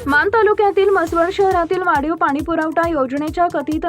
मान तालुक्यातील म्हसवड शहरातील वाढीव पाणीपुरवठा योजनेच्या कथित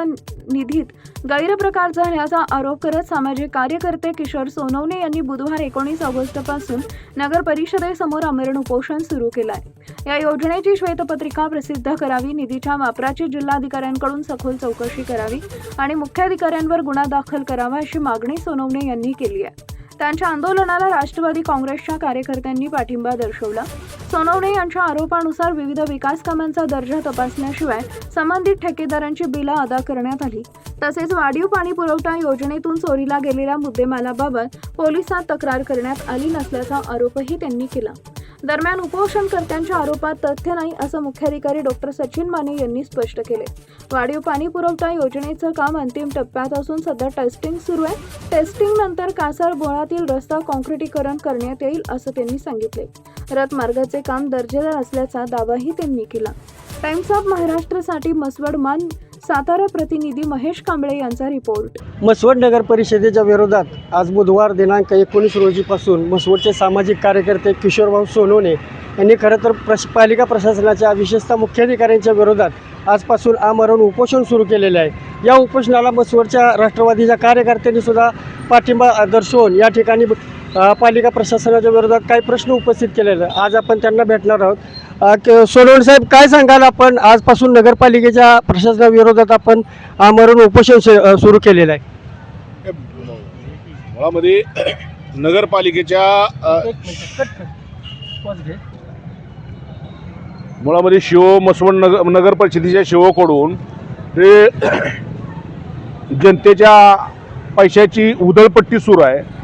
निधीत गैरप्रकार झाल्याचा आरोप करत सामाजिक कार्यकर्ते किशोर सोनवणे यांनी बुधवार 19 ऑगस्टपासून नगर परिषदेसमोर आमरण उपोषण सुरू केलं आहे। या योजनेची श्वेतपत्रिका प्रसिद्ध करावी, निधीच्या वापराची जिल्हाधिकाऱ्यांकडून सखोल चौकशी करावी आणि मुख्याधिकाऱ्यांवर गुन्हा दाखल करावा अशी मागणी सोनवणे यांनी केली आहे। त्यांच्या आंदोलनाला राष्ट्रवादी काँग्रेसच्या कार्यकर्त्यांनी पाठिंबा दर्शवला। सोनवणे यांच्या आरोपानुसार विविध विकास कामांचा दर्जा तपासण्याशिवाय संबंधित ठेकेदारांची बिलं अदा करण्यात आली। तसेच वाढीव पाणी पुरवठा योजनेतून चोरीला गेलेल्या मुद्देमालाबाबत पोलिसात तक्रार करण्यात आली नसल्याचा आरोपही त्यांनी केला। दरम्यान उपोषणकर्त्यांच्या आरोपात तथ्य नाही असं मुख्याधिकारी डॉक्टर सचिन माने यांनी स्पष्ट केले। वाढीव पाणी पुरवठा योजनेचं काम अंतिम टप्प्यात असून सध्या टेस्टिंग सुरू आहे। टेस्टिंग नंतर कासार बोळातील रस्ता काँक्रिटीकरण करण्यात येईल असं त्यांनी सांगितले। रथमार्गाचे काम दर्जेदार असल्याचा दावाही त्यांनी केला। टाइम्स ऑफ महाराष्ट्रसाठी म्हसवड मान सातारा प्रतिनिधी महेश कांबळे यांचा रिपोर्ट। म्हसवड नगर परिषदेच्या विरोधात आज बुधवार दिनांक 19 रोजीपासून म्हसवडचे सामाजिक कार्यकर्ते किशोरभाऊ सोनवणे यांनी खरं तर पालिका प्रशासनाच्या विशेषतः मुख्याधिकाऱ्यांच्या विरोधात आजपासून आमरण उपोषण सुरू केलेले आहे। या उपोषणाला म्हसवडच्या राष्ट्रवादीच्या कार्यकर्त्यांनी सुद्धा पाठिंबा दर्शवून या ठिकाणी पालिका प्रशासनाच्या विरोधात काही प्रश्न उपस्थित केलेले आहे। आज आपण त्यांना भेटणार आहोत। सोनवणे साहेब, काय सांगाल, आपण आजपासून नगरपालिकेच्या प्रशासनाविरोधात आपण आमरण उपोषण सुरू केलेलं आहे? मुळामध्ये नगरपालिकेच्या मुळामध्ये म्हसवड नगर परिषदेच्या शिवकडून ते जनतेच्या पैशाची उधळपट्टी सुरू आहे।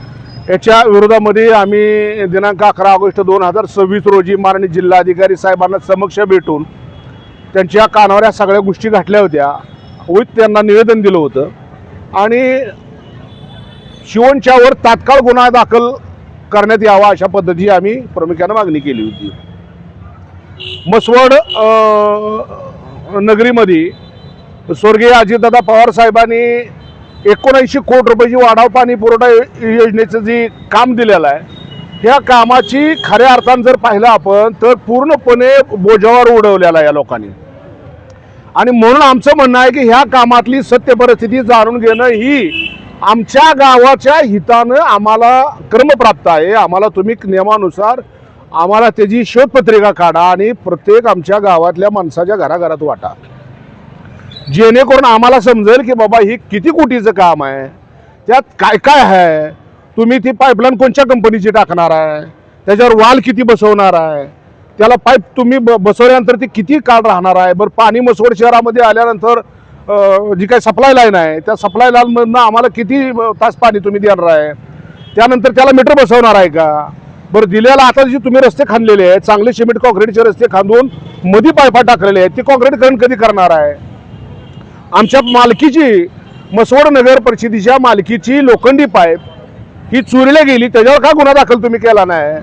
याच्या विरोधामध्ये आम्ही दिनांक 11 ऑगस्ट 2026 रोजी माननीय जिल्हाधिकारी साहेबांना समक्ष भेटून त्यांच्या कानावर या सगळ्या गोष्टी घातल्या होत्या। त्यांना निवेदन दिलं होतं आणि शिवणच्यावर तात्काळ गुन्हा दाखल करण्यात यावा अशा पद्धतीची आम्ही प्रामुख्याने मागणी केली होती। म्हसवड नगरीमध्ये स्वर्गीय अजितदादा पवार साहेबांनी 79 कोटी रुपयाची वाढाव पाणी पुरवठा योजनेचं जे काम दिलेलं आहे, ह्या कामाची खऱ्या अर्थानं जर पाहिलं आपण तर पूर्णपणे बोजावर उडवलेला या लोकांनी। आणि म्हणून आमचं म्हणणं आहे की ह्या कामातली सत्य परिस्थिती जाणून घेणं ही आमच्या गावाच्या हितानं आम्हाला क्रमप्राप्त आहे। आम्हाला तुम्ही नियमानुसार आम्हाला त्याची शोधपत्रिका काढा आणि प्रत्येक आमच्या गावातल्या माणसाच्या घराघरात वाटा, जेणेकरून आम्हाला समजेल की बाबा ही किती कोटीचं काम आहे, त्यात काय काय आहे, तुम्ही ती पाईपलाईन कोणत्या कंपनीची टाकणार आहे, त्याच्यावर वाल किती बसवणार आहे, त्याला पाईप तुम्ही बसवल्यानंतर ती किती काळ राहणार आहे, बरं पाणी म्हसवड शहरामध्ये आल्यानंतर जी काही सप्लाय लाईन आहे त्या सप्लाय लाईनमधनं आम्हाला किती तास पाणी तुम्ही देणार आहे, त्यानंतर त्याला मीटर बसवणार आहे का, बरं दिलेला आता जे तुम्ही रस्ते खांदलेले आहेत, चांगले सिमेंट कॉन्क्रीटचे रस्ते खांदून मध्ये पाईपा टाकलेले आहेत, ते कॉन्क्रीटीकरण कधी करणार आहे। आमच्या मालकीची म्हसवड नगर परिषदेच्या मालकीची लोखंडी पाईप ही चोरीला गेली, त्याच्यावर का गुन्हा दाखल तुम्ही केला नाही?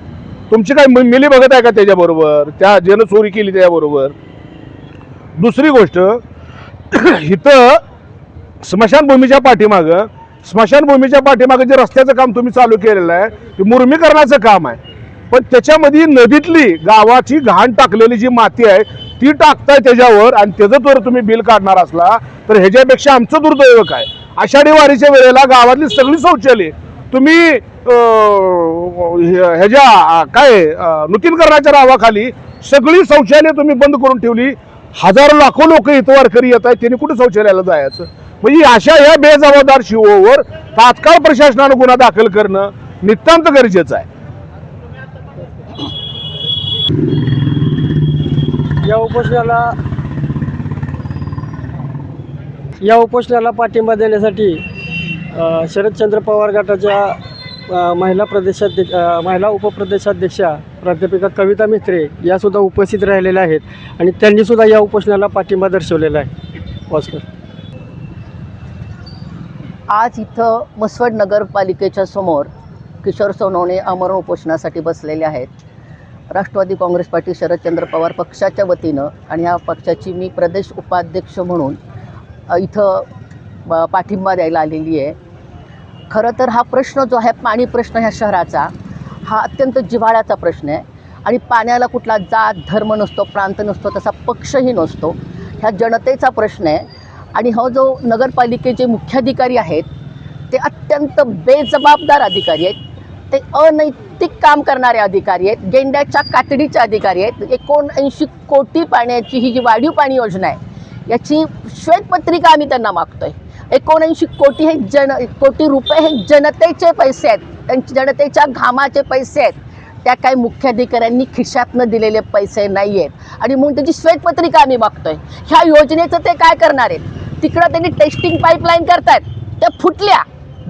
तुमची काय मिली बघत आहे का त्याच्याबरोबर, त्या ज्यानं चोरी केली त्याच्याबरोबर? दुसरी गोष्ट, इथं स्मशानभूमीच्या पाठीमागं जे रस्त्याचं काम तुम्ही चालू केलेलं आहे ते मुरमीकरणाचं काम आहे, पण त्याच्यामध्ये नदीतली गावाची घाण टाकलेली जी माती आहे ती टाकताय त्याच्यावर, आणि त्याचं जर तुम्ही बिल काढणार असला तर ह्याच्यापेक्षा आमचं दुर्दैव काय? आषाढी वारीच्या वेळेला गावातली सगळी शौचालय तुम्ही ह्याच्या काय नूतनीकरणाच्या नावाखाली सगळी शौचालय तुम्ही बंद करून ठेवली। हजारो लाखो लोक इथं वारकरी येत आहेत, त्यांनी कुठे शौचालयाला जायचं? म्हणजे अशा या बेजबाबदार शिववर तात्काळ प्रशासनानं गुन्हा दाखल करणं नितांत गरजेचं आहे। या उपोषणाला पाठिंबा देण्यासाठी शरदचंद्र पवार गटाच्या महिला उपप्रदेशाध्यक्षा प्राध्यापिका कविता मित्रे यासुद्धा उपस्थित राहिलेल्या आहेत आणि त्यांनीसुद्धा या उपोषणाला पाठिंबा दर्शवलेला आहे। वास्कर, आज इथं म्हसवड नगरपालिकेच्या समोर किशोर सोनवणे आमरण उपोषणासाठी बसलेले आहेत। राष्ट्रवादी काँग्रेस पार्टी शरदचंद्र पवार पक्षाच्या वतीनं आणि या पक्षाची मी प्रदेश उपाध्यक्ष म्हणून इथं पाठिंबा द्यायला आलेली आहे। खरं तर हा प्रश्न जो आहे पाणी प्रश्न ह्या शहराचा हा अत्यंत जिव्हाळ्याचा प्रश्न आहे आणि पाण्याला कुठला जात धर्म नसतो, प्रांत नसतो, तसा पक्षही नसतो. ह्या जनतेचा प्रश्न आहे. आणि हा जो नगरपालिकेचे मुख्याधिकारी आहेत ते अत्यंत बेजबाबदार अधिकारी आहेत. ते अनैतिक काम करणारे अधिकारी आहेत, गेंड्याच्या कातडीचे अधिकारी आहेत. 79 कोटी पाण्याची ही जी वाढीव पाणी योजना आहे याची श्वेतपत्रिका आम्ही त्यांना मागतोय. 79 कोटी हे कोटी रुपये हे जनतेचे पैसे आहेत, त्यांच्या जनतेच्या घामाचे पैसे आहेत. त्या काही मुख्याधिकाऱ्यांनी खिशातनं दिलेले पैसे नाही आहेत आणि म्हणून त्याची श्वेतपत्रिका आम्ही मागतोय. ह्या योजनेचं ते काय करणार आहेत? तिकडं त्यांनी टेस्टिंग पाईपलाईन करतायत, त्या फुटल्या.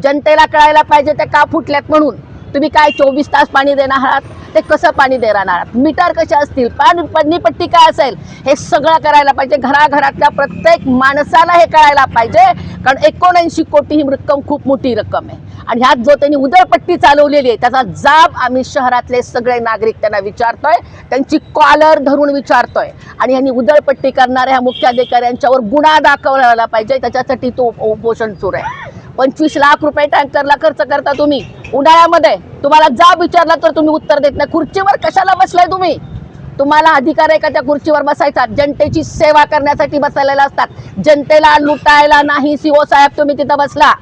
जनतेला कळायला पाहिजे त्या का फुटल्यात म्हणून. तुम्ही काय 24 तास पाणी देणार आहात? ते कसं पाणी देणार आहात? मीटर कसे असतील? पाणीपट्टी काय असेल? हे सगळं करायला पाहिजे. घराघरातल्या प्रत्येक माणसाला हे कळायला पाहिजे, कारण 79 कोटी ही रक्कम खूप मोठी रक्कम आहे. आणि ह्यात जो त्यांनी उधळपट्टी चालवलेली आहे त्याचा जाब आम्ही शहरातले सगळे नागरिक त्यांना विचारतोय, त्यांची कॉलर धरून विचारतोय. आणि ह्यांनी उधळपट्टी करणाऱ्या ह्या मुख्याधिकाऱ्यांच्यावर गुन्हा दाखवला पाहिजे. त्याच्यासाठी तो उपोषण सुरू आहे. 25 लाख रुपये टँकरला खर्च करता तुम्ही उन्हाळ्यामध्ये. तुम्हाला जाब विचारला तर तुम्ही उत्तर देत नाही. खुर्चीवर कशाला बसलाय तुम्ही? तुम्हाला अधिकार आहे का त्या खुर्चीवर बसायचा? जनतेची सेवा करण्यासाठी बसलेला असतात, जनतेला लुटायला नाही. सीओ साहेब तुम्ही तिथं बसला.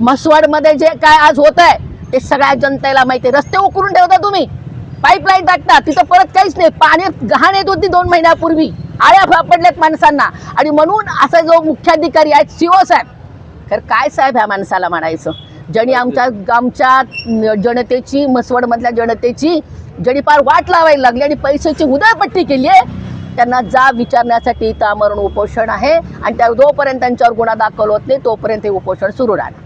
म्हसवडमध्ये जे काय आज होत आहे ते सगळ्या जनतेला माहिती आहे. रस्ते उकरून ठेवता तुम्ही, पाईपलाईन टाकता, तिथं परत काहीच नाही. पाणी घाण येत होती 2 महिन्यापूर्वी, आळ्या पडल्यात माणसांना. आणि म्हणून असा जो मुख्याधिकारी आहेत सीओ साहेब, तर काय साहेब ह्या माणसाला म्हणायचं? ज्यांनी आमच्या जनतेची, म्हसवडमधल्या जनतेची ज्यांनी फार वाट लावायला लागली आणि पैशाची उधळपट्टी केली आहे, त्यांना जाब विचारण्यासाठी इथं आमरण उपोषण आहे. आणि त्या जोपर्यंत त्यांच्यावर गुन्हा दाखल होत नाही तोपर्यंत हे उपोषण सुरू राहणार.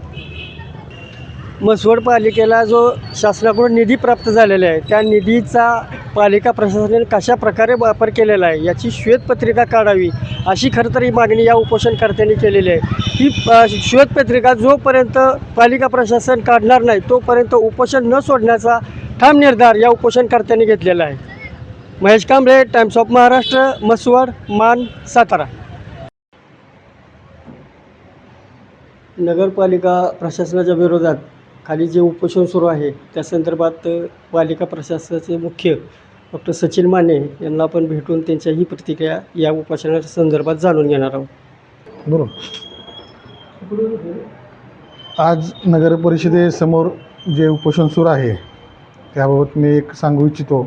म्हसवड पालिकेला जो शासनाकडून निधी प्राप्त झालेला आहे त्या निधीचा पालिका प्रशासनाने कशा प्रकारे वापर केलेला आहे याची श्वेतपत्रिका काढावी, अशी खरं तर ही मागणी या उपोषणकर्त्यांनी केलेली आहे. ही श्वेतपत्रिका जोपर्यंत पालिका प्रशासन काढणार नाही तोपर्यंत उपोषण न सोडण्याचा ठाम निर्धार या उपोषणकर्त्यांनी घेतलेला आहे. महेश कांबळे, टाइम्स ऑफ महाराष्ट्र, म्हसवड, मान, सातारा. नगरपालिका प्रशासनाच्या विरोधात खाली जे उपोषण सुरू आहे त्या संदर्भात पालिका प्रशासनाचे मुख्य डॉक्टर सचिन माने यांना आपण भेटून त्यांच्याही प्रतिक्रिया या उपोषणाच्या संदर्भात जाणून घेणार आहोत. बरोबर. आज नगर परिषदेसमोर जे उपोषण सुरू आहे त्याबाबत मी एक सांगू इच्छितो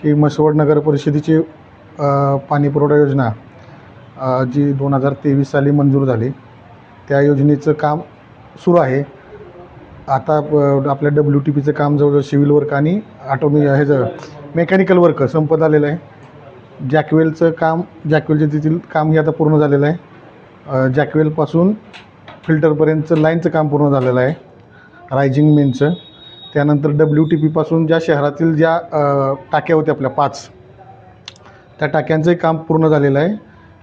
की म्हसवड नगर परिषदेची पाणीपुरवठा योजना जी 2023 साली मंजूर झाली त्या योजनेचं काम सुरू आहे. आता आपल्या WTPचं काम जवळजवळ सिव्हिल वर्क आणि मेकॅनिकल वर्क संपत आलेलं आहे. जॅकवेलच्या तिथील काम हे आता पूर्ण झालेलं आहे. जॅकवेलपासून फिल्टरपर्यंतचं लाईनचं काम पूर्ण झालेलं आहे, रायझिंग मेनचं. त्यानंतर WTPपासून ज्या शहरातील ज्या टाक्या होत्या आपल्या 5, त्या टाक्यांचंही काम पूर्ण झालेलं आहे.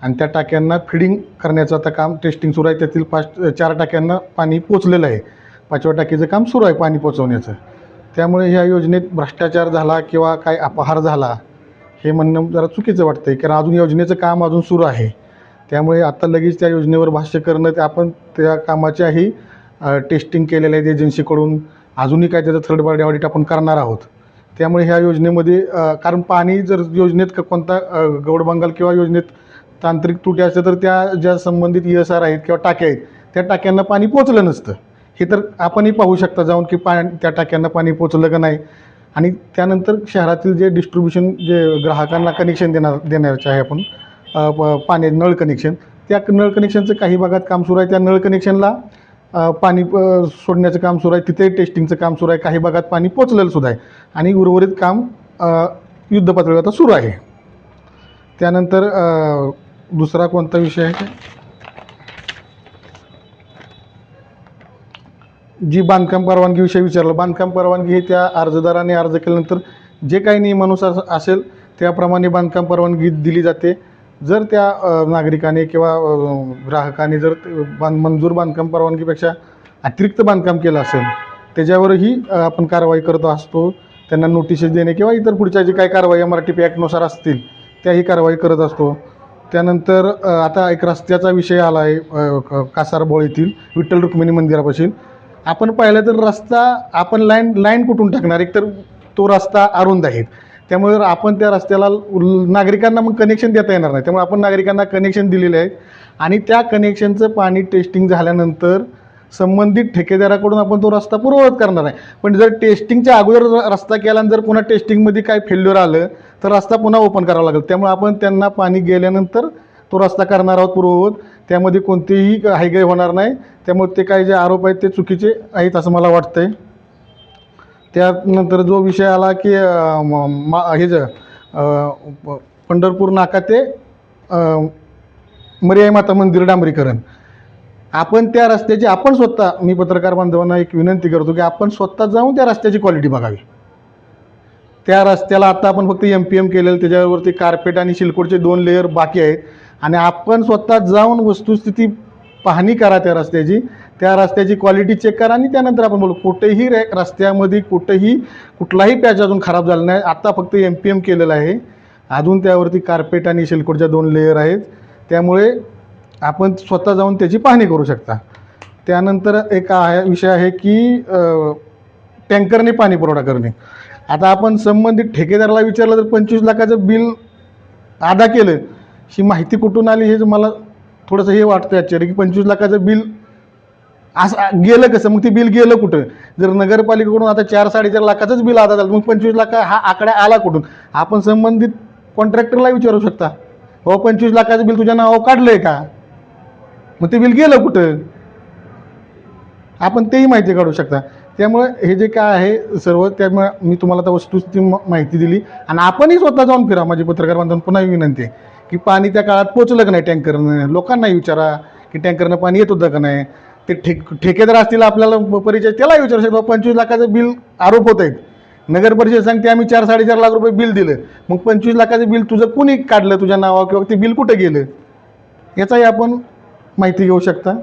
आणि त्या टाक्यांना फिडिंग करण्याचं आता काम टेस्टिंग सुरू आहे. त्यातील 4 टाक्यांना पाणी पोचलेलं आहे. 5व्या टाकीचं काम सुरू आहे पाणी पोचवण्याचं. त्यामुळे ह्या योजनेत भ्रष्टाचार झाला किंवा काय अपहार झाला हे म्हणणं जरा चुकीचं वाटतं आहे, कारण अजून योजनेचं काम अजून सुरू आहे. त्यामुळे आता लगेच त्या योजनेवर भाष्य करणं, ते आपण त्या कामाच्याही टेस्टिंग केलेलं आहे एजन्सीकडून. अजूनही काय त्याचं थर्ड पार्टी ऑडिट आपण करणार आहोत. त्यामुळे ह्या योजनेमध्ये कारण पाणी जर योजनेत कोणता गौडबंगाल किंवा योजनेत तांत्रिक त्रुटी असते तर त्या ज्या संबंधित ESR आहेत किंवा टाक्या आहेत त्या टाक्यांना पाणी पोचलं नसतं. हे तर आपणही पाहू शकता जाऊन की त्या टाक्यांना पाणी पोचलं का नाही. आणि त्यानंतर शहरातील जे डिस्ट्रीब्युशन जे ग्राहकांना कनेक्शन देण्याचे आहे आपण पाणी नळ कनेक्शन, त्या नळ कनेक्शनचं काही भागात काम सुरू आहे. त्या नळ कनेक्शनला पाणी सोडण्याचं काम सुरू आहे, तिथे टेस्टिंगचं काम सुरू आहे. काही भागात पाणी पोचलेलं सुद्धा आहे आणि उर्वरित काम युद्धपातळीवर आता सुरू आहे. त्यानंतर दुसरा कोणता विषय आहे? जी बांधकाम परवानगीविषयी विचारलं. बांधकाम परवानगी हे त्या अर्जदाराने अर्ज केल्यानंतर जे काही नियमानुसार असेल त्याप्रमाणे बांधकाम परवानगी दिली जाते. जर त्या नागरिकाने किंवा ग्राहकाने जर मंजूर बांधकाम परवानगीपेक्षा अतिरिक्त बांधकाम केलं असेल त्याच्यावरही आपण कारवाई करत असतो. त्यांना नोटिसेस देणे किंवा इतर पुढच्या जे काही कारवाई MRTP ॲक्टनुसार असतील त्याही कारवाई करत असतो. त्यानंतर आता एक रस्त्याचा विषय आला आहे कासारबोळ येथील विठ्ठल रुक्मिणी मंदिरापाशी. आपण पाहिलं तर रस्ता आपण लाईन कुठून टाकणार? एक तर तो रस्ता अरुंद आहे त्यामुळे आपण त्या रस्त्याला नागरिकांना मग कनेक्शन देता येणार नाही. त्यामुळे आपण नागरिकांना कनेक्शन दिलेले आहे आणि त्या कनेक्शनचं पाणी टेस्टिंग झाल्यानंतर संबंधित ठेकेदाराकडून आपण तो रस्ता पूर्ववत करणार आहे. पण जर टेस्टिंगच्या अगोदर रस्ता केला आणि जर पुन्हा टेस्टिंगमध्ये काय फेल्युअर आलं तर रस्ता पुन्हा ओपन करावा लागेल. त्यामुळे आपण त्यांना पाणी गेल्यानंतर तो रस्ता करणार आहोत पूर्ववत. त्यामध्ये कोणतेही हायगय होणार नाही. त्यामुळे ते काही जे आरोप आहेत ते चुकीचे आहेत असं मला वाटतं आहे. त्यानंतर जो विषय आला की पंढरपूर नाका ते मर्याई माता मंदिर डांबरीकरण, आपण त्या रस्त्याची आपण स्वतः, मी पत्रकार बांधवांना एक विनंती करतो की आपण स्वतः जाऊन त्या रस्त्याची क्वालिटी बघावी. त्या रस्त्याला आता आपण फक्त MPM केलेलं, त्याच्यावरती कार्पेट आणि सिल्कोडचे 2 लेअर बाकी आहेत आणि आपण स्वतः जाऊन वस्तुस्थिती पाहणी करा त्या रस्त्याची क्वालिटी चेक करा आणि त्यानंतर आपण बोलू. कुठेही रस्त्यामध्ये कुठलाही पॅच अजून खराब झाला नाही. आता फक्त MPM केलेलं आहे, अजून त्यावरती कार्पेट आणि सिल्कोडच्या 2 लेअर आहेत. त्यामुळे आपण स्वतः जाऊन त्याची पाहणी करू शकता. त्यानंतर एक विषय आहे की टँकरने पाणी पुरवठा करणे. आता आपण संबंधित ठेकेदाराला विचारलं तर 25 लाखाचं बिल अदा केलं, ही माहिती कुठून आली हे मला थोडंसं हे वाटतं आश्चर्य की 25 लाखाचं बिल असं गेलं कसं, मग ते बिल गेलं कुठं? जर नगरपालिकेकडून आता 4-4.5 लाखाचंच बिल अदा झालं, मग 25 लाख हा आकडा आला कुठून? आपण संबंधित कॉन्ट्रॅक्टरला विचारू शकता, हो 25 लाखाचं बिल तुझ्या नावावर काढलं आहे का, मग ते बिल गेलं कुठं? आपण तेही माहिती काढू शकता. त्यामुळे हे जे काय आहे सर्व, त्यामुळे मी तुम्हाला आता वस्तुस्थिती माहिती दिली आणि आपणही स्वतः जाऊन फिरा. माझी पत्रकार बांधवांना पुन्हा विनंती आहे की पाणी त्या काळात पोचलं का नाही टँकरनं, लोकांनाही विचारा की टँकरनं पाणी येत होतं का नाही. ते ठेकेदार असतील आपल्याला परिचय, त्यालाही विचारू शकतो. 25 लाखाचं बिल आरोप होत आहेत, नगर परिषद सांगते आम्ही 4-4.5 लाख रुपये बिल दिलं, मग 25 लाखाचं बिल तुझं कुणी काढलं तुझ्या नावावर किंवा ते बिल कुठं गेलं, याचाही आपण माहिती घेऊ शकता.